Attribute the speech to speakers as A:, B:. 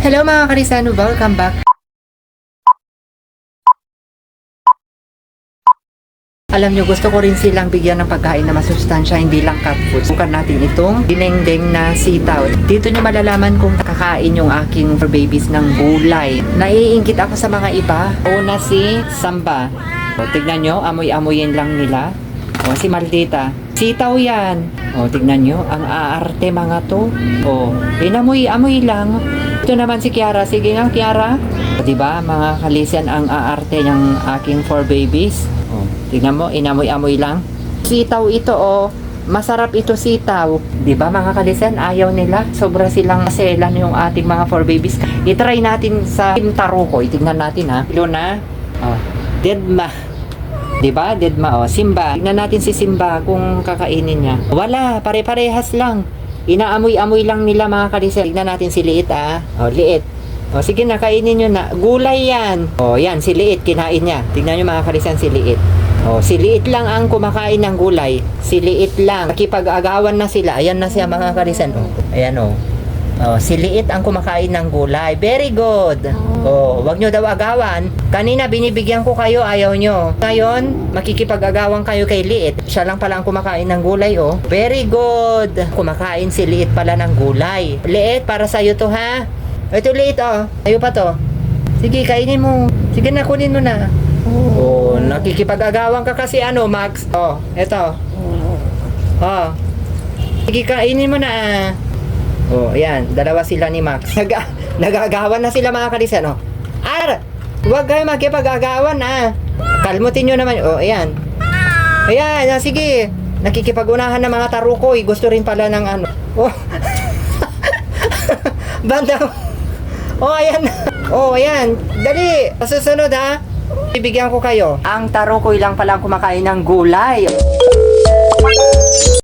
A: Hello mga karisano, welcome back. Alam nyo, gusto ko rin silang bigyan ng pagkain na masustansya, hindi lang cat food. Sukan natin itong dinengdeng na sitaw. Dito nyo malalaman kung kakain yung aking for babies ng gulay. Naiingit ako sa mga iba. Una si Samba. O, tignan nyo, amoy-amoyin lang nila. O, si Maldita. Sitaw yan. O, tignan nyo, ang aarte mga to. O, inamoy-amoy lang. Ito naman si Kiara. Sige nga, Kiara. O, diba, mga kalisian, ang aarte ng aking for babies. O, tignan mo, inamoy-amoy lang. Sitaw ito, o. Masarap ito sitaw. Diba, mga kalisian, ayaw nila. Sobra silang maselan yung ating mga for babies. I-try natin sa Taruko. Tignan natin, ha. Luna. O, Dedma. Diba? Dedma, o. Simba. Tignan natin si Simba kung kakainin niya. Wala, pare-parehas lang. Inaamoy-amoy lang nila mga kalisian. Tignan natin si Liit, O, Liit. O, sige na, kainin nyo na. Gulay yan. O, yan, si Liit, kinain niya. Tignan nyo mga kalisian, si Liit. O, si Liit lang ang kumakain ng gulay. Si Liit lang. Nakipag-agawan na sila. Ayan na siya mga kalisian. O, ayan, o. O, si Liit ang kumakain ng gulay. Very good. O, wag nyo daw agawan. Kanina binibigyan ko kayo, ayaw nyo. Ngayon, makikipag-agawan kayo kay Liit. Siya lang pala ang kumakain ng gulay, o. Very good. Kumakain si Liit pala ng gulay. Liit, para sa'yo to, ha? Ito, Liit, o. Sa'yo pa to. Sige, kainin mo. Sige na, kunin mo na. O, nakikipag-agawan ka kasi, Max. O, eto. O. Sige, kainin mo na, Oh, ayan, dalawa sila ni Max. Nag-agawan na sila mga kalisian, Huwag kayo magkipag-agawan, Kalmutin nyo naman. Oh, ayan. Ayan, sige. Nakikipag-unahan ng mga tarukoy. Gusto rin pala ng Oh. Banda. Oh, ayan. Oh, ayan. Dali. Susunod, Bibigyan ko kayo. Ang tarukoy lang pala kumakain ng gulay.